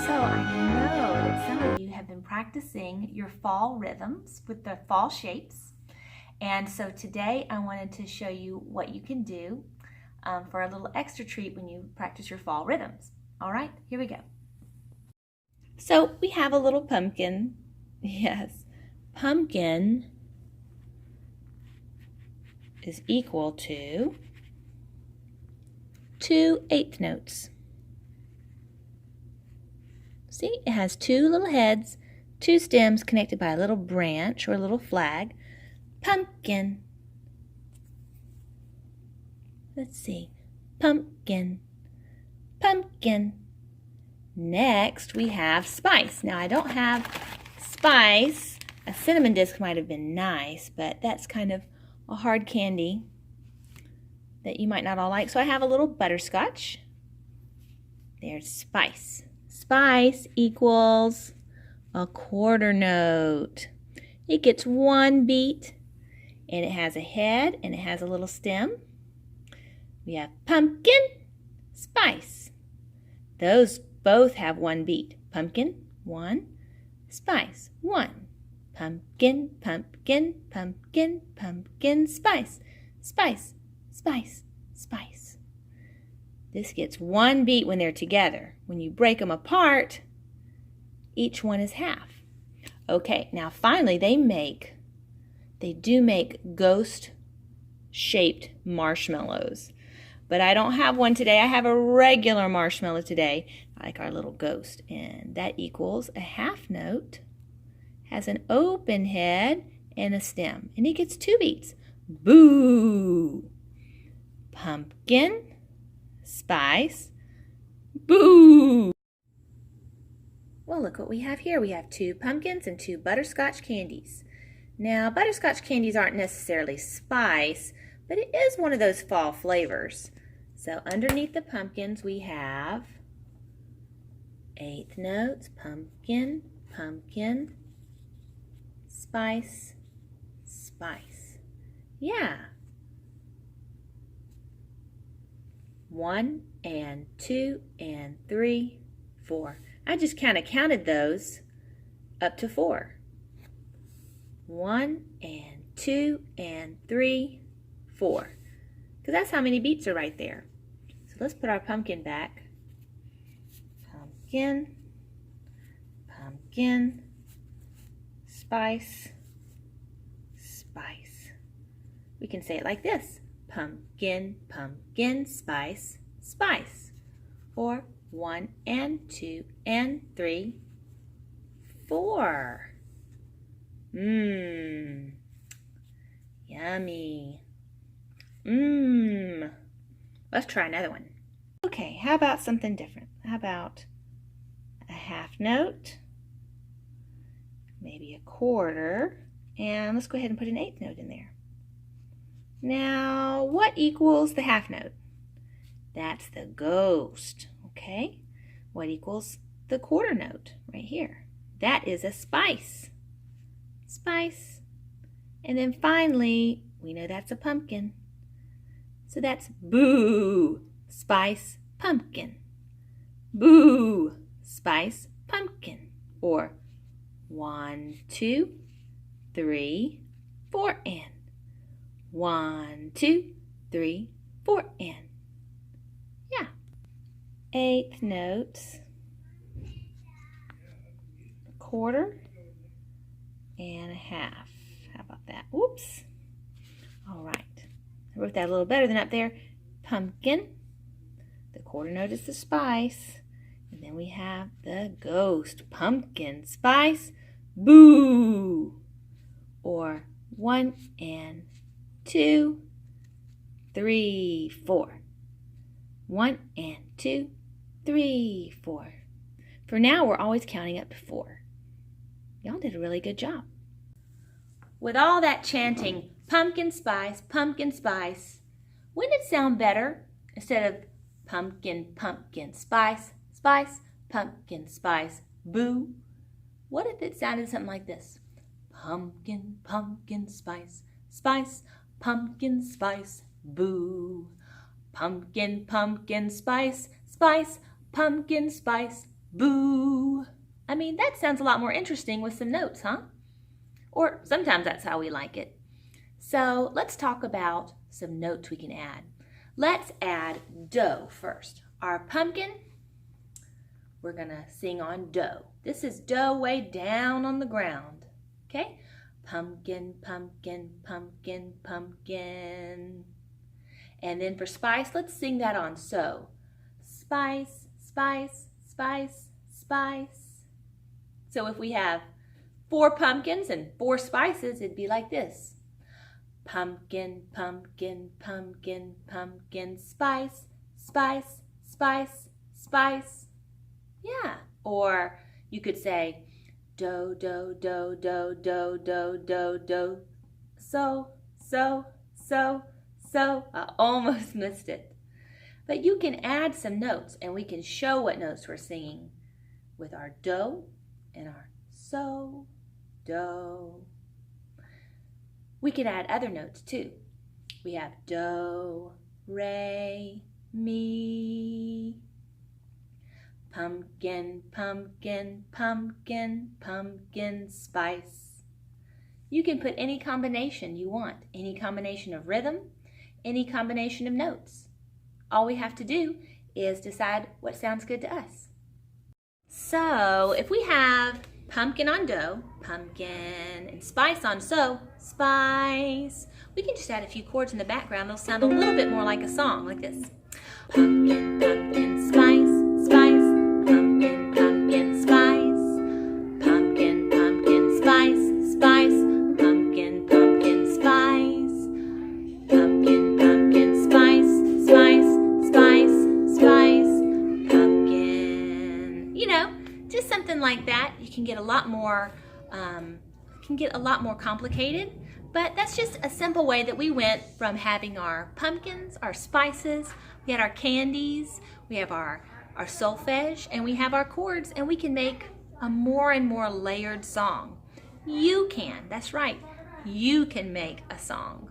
So I know that some of you have been practicing your fall rhythms with the fall shapes. And so today I wanted to show you what you can do for a little extra treat when you practice your fall rhythms. All right, here we go. So we have a little pumpkin. Yes, pumpkin is equal to 2 eighth notes. See, it has 2 little heads, 2 stems connected by a little branch or a little flag. Pumpkin. Let's see. Pumpkin. Pumpkin. Next, we have spice. Now, I don't have spice. A cinnamon disc might have been nice, but that's kind of a hard candy that you might not all like. So I have a little butterscotch. There's spice. Spice equals a quarter note. It gets 1 beat, and it has a head, and it has a little stem. We have pumpkin, spice. Those both have 1 beat. Pumpkin, 1. Spice, 1. Pumpkin, pumpkin, pumpkin, pumpkin, spice. Spice, spice, spice. This gets 1 beat when they're together. When you break them apart, each one is half. Okay, now finally they do make ghost-shaped marshmallows. But I don't have one today. I have a regular marshmallow today, like our little ghost. And that equals a half note, has an open head and a stem. And it gets 2 beats. Boo! Pumpkin, spice, boo! Well, look what we have here. We have 2 pumpkins and 2 butterscotch candies. Now, butterscotch candies aren't necessarily spice, but it is one of those fall flavors. So underneath the pumpkins, we have eighth notes, pumpkin, pumpkin, spice, spice. Yeah. 1 and 2 and 3, 4. I just kind of counted those up to 4. 1 and 2 and 3, 4. Because that's how many beats are right there. So let's put our pumpkin back. Pumpkin, pumpkin, spice, spice. We can say it like this. Pumpkin, pumpkin, spice, spice. Or 1 and 2 and 3, 4. Mmm. Yummy. Mmm. Let's try another one. Okay, how about something different? How about a half note, maybe a quarter, and let's go ahead and put an eighth note in there. Now, what equals the half note? That's the ghost, okay? What equals the quarter note right here? That is a spice. Spice. And then finally, we know that's a pumpkin. So that's boo, spice, pumpkin. Boo, spice, pumpkin. Or 1, 2, 3, 4, and. 1, 2, 3, 4, and. Yeah. Eighth notes. A quarter and a half. How about that? Whoops. All right. I wrote that a little better than up there. Pumpkin. The quarter note is the spice. And then we have the ghost. Pumpkin, spice, boo. Or 1 and 2, 3, 4. 1 and 2, 3, 4. For now, we're always counting up to 4. Y'all did a really good job. With all that chanting, pumpkin spice, wouldn't it sound better instead of pumpkin, pumpkin, spice, spice, pumpkin, spice, boo? What if it sounded something like this? Pumpkin, pumpkin, spice, spice, pumpkin, spice, boo. Pumpkin, pumpkin spice, spice, pumpkin spice, boo. I mean, that sounds a lot more interesting with some notes, huh? Or sometimes that's how we like it. So let's talk about some notes we can add. Let's add do first. Our pumpkin, we're gonna sing on do. This is do way down on the ground, okay? Pumpkin, pumpkin, pumpkin, pumpkin. And then for spice, let's sing that on so. Spice, spice, spice, spice. So if we have 4 pumpkins and 4 spices, it'd be like this. Pumpkin, pumpkin, pumpkin, pumpkin, spice, spice, spice, spice. Yeah. Or you could say do, do, do, do, do, do, do, do. So, so, so, so. I almost missed it. But you can add some notes and we can show what notes we're singing with our do and our so, do. We can add other notes too. We have do, re, mi. Pumpkin, pumpkin, pumpkin, pumpkin spice. You can put any combination you want, any combination of rhythm, any combination of notes. All we have to do is decide what sounds good to us. So if we have pumpkin on do, pumpkin, and spice on so, spice. We can just add a few chords in the background. They'll sound a little bit more like a song, like this. Pumpkin, pumpkin, spice, spice. Pumpkin, pumpkin, spice. Pumpkin, pumpkin, spice, spice. Pumpkin, pumpkin, spice. Pumpkin, pumpkin, spice, spice, spice, spice. Pumpkin. You know, just something like that. You can get a lot more complicated, but that's just a simple way that we went from having our pumpkins, our spices, we had our candies, we have our solfege, and we have our chords, and we can make a more and more layered song. You can, that's right, you can make a song.